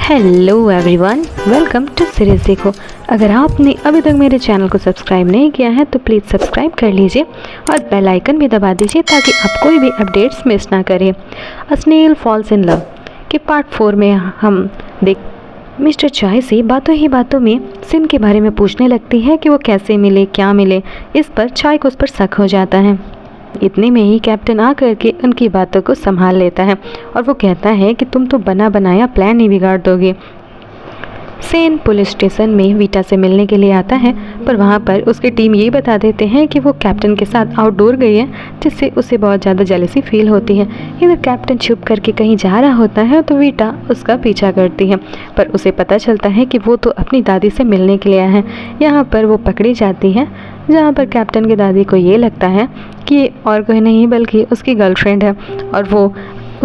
Hello everyone, welcome to series देखो। अगर आपने अभी तक मेरे चैनल को सब्सक्राइब नहीं किया है तो प्लीज़ सब्सक्राइब कर लीजिए और बेल आइकन भी दबा दीजिए ताकि आप कोई भी अपडेट्स मिस ना करें। A snail falls in love के पार्ट 4 में हम देख मिस्टर चाय से बातों ही बातों में सिन के बारे में पूछने लगती है कि वो कैसे मिले, क्या मिले। इस पर चाय को उस पर शक हो जाता है। इतने में ही कैप्टन आ करके उनकी बातों को संभाल लेता है और वो कहता है कि तुम तो बना बनाया प्लान ही बिगाड़ दोगे। सेन पुलिस स्टेशन में वीटा से मिलने के लिए आता है, पर वहाँ पर उसकी टीम ये बता देते हैं कि वो कैप्टन के साथ आउटडोर गई है, जिससे उसे बहुत ज़्यादा जेलसी फील होती है। इधर कैप्टन छुप करके कहीं जा रहा होता है तो वीटा उसका पीछा करती है, पर उसे पता चलता है कि वो तो अपनी दादी से मिलने के लिए आया है। यहाँ पर वो पकड़ी जाती है, जहाँ पर कैप्टन की दादी को ये लगता है कि ये और कोई नहीं बल्कि उसकी गर्लफ्रेंड है और वो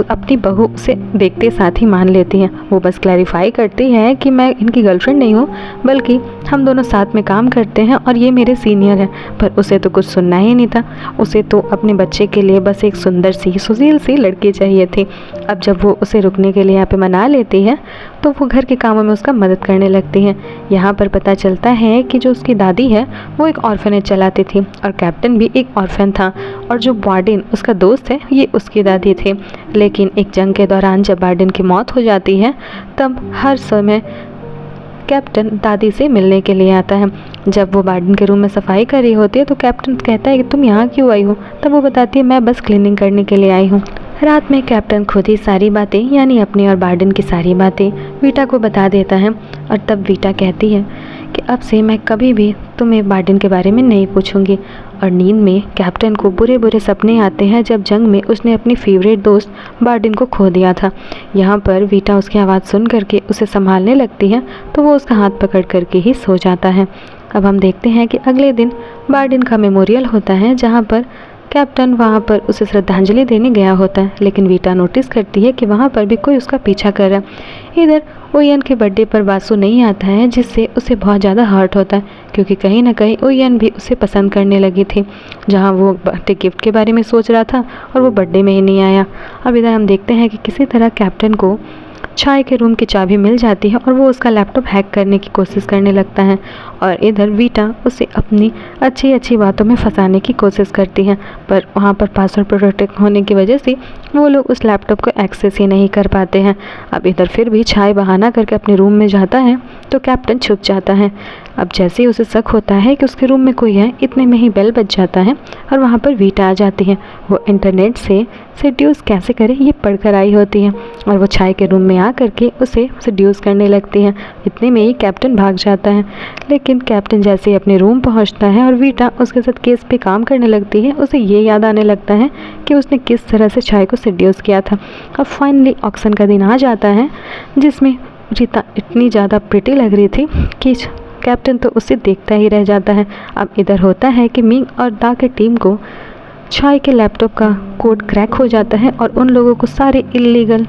अपनी बहू उसे देखते साथ ही मान लेती हैं। वो बस क्लैरिफाई करती है कि मैं इनकी गर्लफ्रेंड नहीं हूँ, बल्कि हम दोनों साथ में काम करते हैं और ये मेरे सीनियर हैं। पर उसे तो कुछ सुनना ही नहीं था। उसे तो अपने बच्चे के लिए बस एक सुंदर सी सुशील सी लड़की चाहिए थी। अब जब वो उसे रुकने के लिए यहाँ पे मना लेती है तो वो घर के कामों में उसका मदद करने लगती है। यहाँ पर पता चलता है कि जो उसकी दादी है वो एक ऑर्फनेज चलाती थी और कैप्टन भी एक ऑर्फन था, और जो वार्डन उसका दोस्त है ये उसकी दादी थे। लेकिन एक जंग के दौरान जब वार्डन की मौत हो जाती है तब हर समय कैप्टन दादी से मिलने के लिए आता है। जब वो वार्डन के रूम में सफाई कर रही होती है तो कैप्टन कहता है कि तुम यहाँ क्यों आई हो? तब वो बताती है मैं बस क्लीनिंग करने के लिए आई हूँ। रात में कैप्टन खुद ही सारी बातें यानी अपनी और वार्डन की सारी बातें वीटा को बता देता है, और तब वीटा कहती है कि अब से मैं कभी भी तुम्हें वार्डन के बारे में नहीं पूछूंगी। और नींद में कैप्टन को बुरे बुरे सपने आते हैं जब जंग में उसने अपनी फेवरेट दोस्त वार्डन को खो दिया था। यहाँ पर वीटा उसकी आवाज़ सुन करके उसे संभालने लगती है तो वो उसका हाथ पकड़ करके ही सो जाता है। अब हम देखते हैं कि अगले दिन वार्डन का मेमोरियल होता है, जहाँ पर कैप्टन वहाँ पर उसे श्रद्धांजलि देने गया होता है, लेकिन वीटा नोटिस करती है कि वहाँ पर भी कोई उसका पीछा कर रहा है। इधर ओयन के बर्थडे पर वासु नहीं आता है, जिससे उसे बहुत ज़्यादा हर्ट होता है, क्योंकि कहीं ना कहीं ओयन भी उसे पसंद करने लगी थी। जहाँ वो बर्थडे गिफ्ट के बारे में सोच रहा था और वो बर्थडे में ही नहीं आया। अब इधर हम देखते हैं कि किसी तरह कैप्टन को चाय के रूम की चाबी मिल जाती है और वो उसका लैपटॉप हैक करने की कोशिश करने लगता है, और इधर वीटा उसे अपनी अच्छी अच्छी बातों में फंसाने की कोशिश करती है। पर वहाँ पर पासवर्ड प्रोटेक्ट होने की वजह से वो लोग उस लैपटॉप को एक्सेस ही नहीं कर पाते हैं। अब इधर फिर भी चाय बहाना करके अपने रूम में जाता है तो कैप्टन छुप जाता है। अब जैसे ही उसे शक होता है कि उसके रूम में कोई है, इतने में ही बेल बज जाता है और वहाँ पर वीटा आ जाती है। वो इंटरनेट से सेड्यूस कैसे करे ये पढ़कर आई होती है और वो चाय के रूम में आ करके उसे सेड्यूस करने लगती है। इतने में ही कैप्टन भाग जाता है, लेकिन कैप्टन जैसे ही अपने रूम पहुँचता है और वीटा उसके साथ केस पे काम करने लगती है, उसे ये याद आने लगता है कि उसने किस तरह से चाय को सेड्यूस किया था। अब फाइनली ऑक्शन का दिन आ जाता है, जिसमें रीता इतनी ज़्यादा प्रिटी लग रही थी कि कैप्टन तो उसे देखता ही रह जाता है। अब इधर होता है कि मिंग और दा की टीम को चाय के लैपटॉप का कोड क्रैक हो जाता है और उन लोगों को सारे इलीगल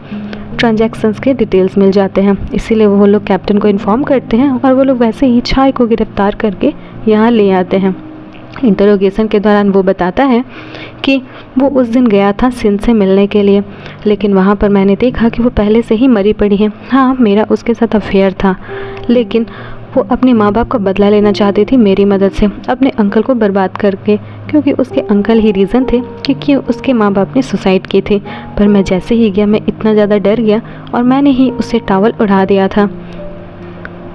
ट्रांजैक्शंस के डिटेल्स मिल जाते हैं। इसीलिए वो लोग कैप्टन को इन्फॉर्म करते हैं और वो लोग वैसे ही चाय को गिरफ्तार करके यहाँ ले आते हैं। इंटरोगेशन के दौरान वो बताता है कि वो उस दिन गया था सिन से मिलने के लिए, लेकिन वहाँ पर मैंने देखा कि वो पहले से ही मरी पड़ी है। हाँ, मेरा उसके साथ अफेयर था, लेकिन वो अपने माँ बाप का बदला लेना चाहती थी मेरी मदद से, अपने अंकल को बर्बाद करके, क्योंकि उसके अंकल ही रीज़न थे कि क्यों उसके माँ बाप ने सुसाइड की थी। पर मैं जैसे ही गया मैं इतना ज़्यादा डर गया और मैंने ही उसे टॉवल उड़ा दिया था।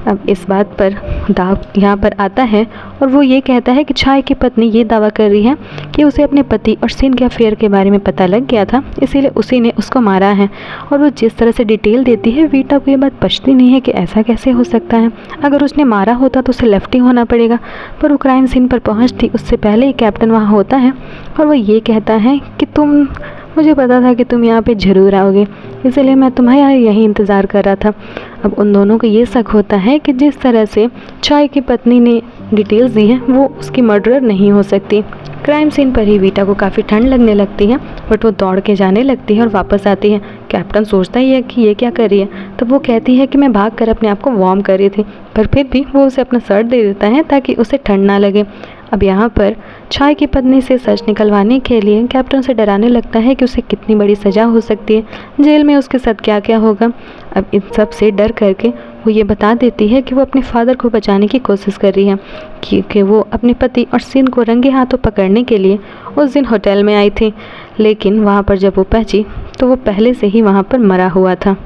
अब इस बात पर दाव यहाँ पर आता है और वो ये कहता है कि चाय की पत्नी ये दावा कर रही है कि उसे अपने पति और सिन के अफेयर के बारे में पता लग गया था, इसीलिए उसी ने उसको मारा है। और वो जिस तरह से डिटेल देती है, वीटा को ये बात पचती नहीं है कि ऐसा कैसे हो सकता है। अगर उसने मारा होता तो उसे लेफ्ट ही होना पड़ेगा, पर वो क्राइम सीन पर पहुँचती उससे पहले ही कैप्टन वहाँ होता है और वो ये कहता है कि मुझे पता था कि तुम यहाँ पे ज़रूर आओगे, इसलिए मैं तुम्हारे यहीं इंतज़ार कर रहा था। अब उन दोनों को ये शक होता है कि जिस तरह से चाय की पत्नी ने डिटेल्स दी हैं वो उसकी मर्डरर नहीं हो सकती। क्राइम सीन पर ही वीटा को काफ़ी ठंड लगने लगती है, बट वो दौड़ के जाने लगती है और वापस आती है। कैप्टन सोचता ही है कि ये क्या कर रही है, तो वो कहती है कि मैं भाग कर अपने आप को वार्म कर रही थी, पर फिर भी वो उसे अपना शर्ट दे देता है ताकि उसे ठंड ना लगे। अब यहाँ पर छाया की पत्नी से सच निकलवाने के लिए कैप्टन से डराने लगता है कि उसे कितनी बड़ी सज़ा हो सकती है, जेल में उसके साथ क्या क्या होगा। अब इन सब से डर करके वो ये बता देती है कि वो अपने फादर को बचाने की कोशिश कर रही है, क्योंकि वो अपने पति और सिन को रंगे हाथों पकड़ने के लिए उस दिन होटल में आई थी, लेकिन वहाँ पर जब वो पहुंची तो वो पहले से ही वहाँ पर मरा हुआ था।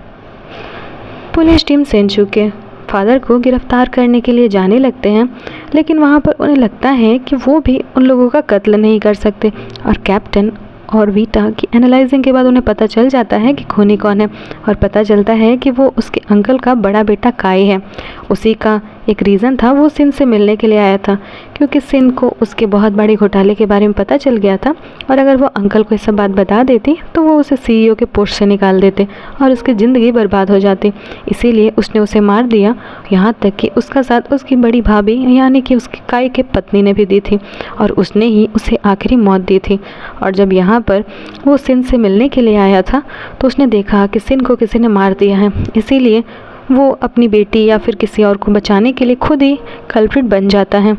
पुलिस टीम सेंचू के फादर को गिरफ्तार करने के लिए जाने लगते हैं, लेकिन वहाँ पर उन्हें लगता है कि वो भी उन लोगों का कत्ल नहीं कर सकते। और कैप्टन और वीटा की एनालाइजिंग के बाद उन्हें पता चल जाता है कि खूनी कौन है, और पता चलता है कि वो उसके अंकल का बड़ा बेटा काई है। उसी का एक रीज़न था, वो सिन से मिलने के लिए आया था, क्योंकि सिन को उसके बहुत बड़े घोटाले के बारे में पता चल गया था, और अगर वो अंकल को ये सब बात बता देती तो वो उसे CEO के पोस्ट से निकाल देते और उसकी ज़िंदगी बर्बाद हो जाती। इसीलिए उसने उसे मार दिया, यहाँ तक कि उसका साथ उसकी बड़ी भाभी यानी कि उसकी काई के पत्नी ने भी दी थी, और उसने ही उसे आखिरी मौत दी थी। और जब यहाँ पर वो सिन से मिलने के लिए आया था तो उसने देखा कि सिन को किसी ने मार दिया है, इसीलिए वो अपनी बेटी या फिर किसी और को बचाने के लिए खुद ही कल्प्रिट बन जाता है।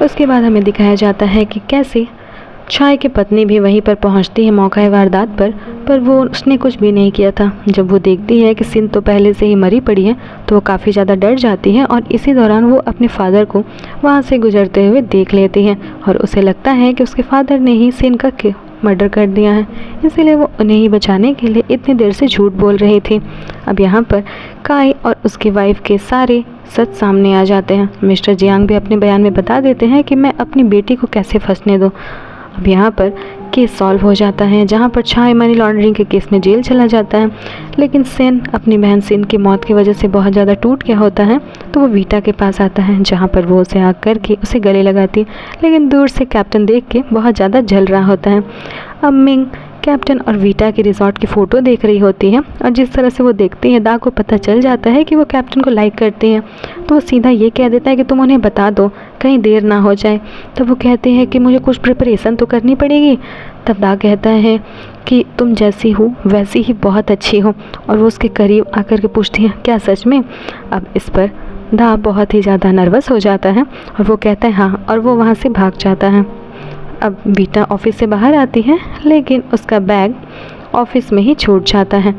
उसके बाद हमें दिखाया जाता है कि कैसे छाया की पत्नी भी वहीं पर पहुंचती है मौका वारदात पर वो उसने कुछ भी नहीं किया था। जब वो देखती है कि सिन तो पहले से ही मरी पड़ी है तो वो काफ़ी ज़्यादा डर जाती है, और इसी दौरान वो अपने फादर को वहाँ से गुजरते हुए देख लेती है, और उसे लगता है कि उसके फादर ने ही सिन का मर्डर कर दिया है, इसीलिए वो उन्हें ही बचाने के लिए इतनी देर से झूठ बोल रही थी। अब यहाँ पर काई और उसकी वाइफ के सारे सच सामने आ जाते हैं। मिस्टर जियांग भी अपने बयान में बता देते हैं कि मैं अपनी बेटी को कैसे फंसने दूँ। अब यहाँ पर केस सॉल्व हो जाता है, जहाँ पर छाया मनी लॉन्ड्रिंग के केस में जेल चला जाता है, लेकिन सेन अपनी बहन सिन की मौत की वजह से बहुत ज़्यादा टूट गया होता है, तो वो वीटा के पास आता है, जहाँ पर वो उसे आग करके उसे गले लगाती है, लेकिन दूर से कैप्टन देख के बहुत ज़्यादा जल रहा होता है। अब मिंग कैप्टन और वीटा की रिजॉर्ट की फ़ोटो देख रही होती है, और जिस तरह से वो देखती है दा को पता चल जाता है कि वो कैप्टन को लाइक करती हैं, तो वो सीधा ये कह देता है कि तुम उन्हें बता दो, कहीं देर ना हो जाए। तब वो कहते हैं कि मुझे कुछ प्रिपरेशन तो करनी पड़ेगी। तब दा कहता है कि तुम जैसी हो वैसी ही बहुत अच्छी हो, और वो उसके करीब आकर के पूछती है क्या सच में। अब इस पर दा बहुत ही ज़्यादा नर्वस हो जाता है, और वो कहता है हाँ, और वो वहाँ से भाग जाता है। अब वीटा ऑफिस से बाहर आती है, लेकिन उसका बैग ऑफिस में ही छूट जाता है।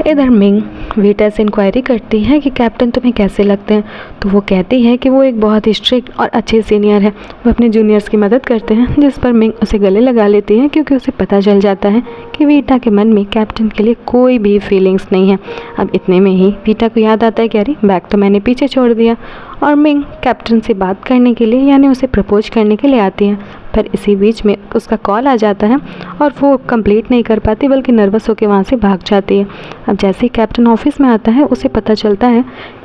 इधर मिंग वीटा से इंक्वायरी करती है कि कैप्टन तुम्हें कैसे लगते हैं, तो वो कहती है कि वो एक बहुत ही स्ट्रिक्ट और अच्छे सीनियर है, वो अपने जूनियर्स की मदद करते हैं, जिस पर मिंग उसे गले लगा लेती है, क्योंकि उसे पता चल जाता है कि वीटा के मन में कैप्टन के लिए कोई भी फीलिंग्स नहीं है। अब इतने में ही वीटा को याद आता है कि अरे बैग तो मैंने पीछे छोड़ दिया, और मिंग कैप्टन से बात करने के लिए यानी उसे प्रपोज करने के लिए आती है, पर इसी बीच में उसका कॉल आ जाता है, और वो कंप्लीट नहीं कर पाती बल्कि नर्वस होकर वहाँ से भाग जाती है। अब जैसे ही कैप्टन ऑफिस में आता है उसे पता चलता है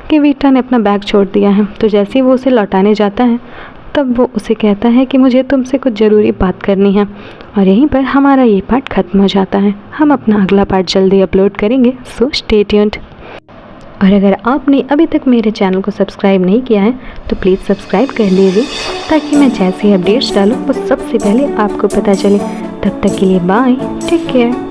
कि वीटा ने अपना बैग छोड़ दिया है, तो जैसे ही वो उसे लौटाने जाता है तब वो उसे कहता है कि मुझे तुमसे कुछ ज़रूरी बात करनी है, और यहीं पर हमारा ये पार्ट ख़त्म हो जाता है। हम अपना अगला पार्ट जल्दी अपलोड करेंगे, सो स्टे ट्यून्ड। और अगर आपने अभी तक मेरे चैनल को सब्सक्राइब नहीं किया है तो प्लीज़ सब्सक्राइब कर लीजिए, ताकि मैं जैसे अपडेट्स डालूँ वो सबसे पहले आपको पता चले। तब तक के लिए बाय, टेक केयर।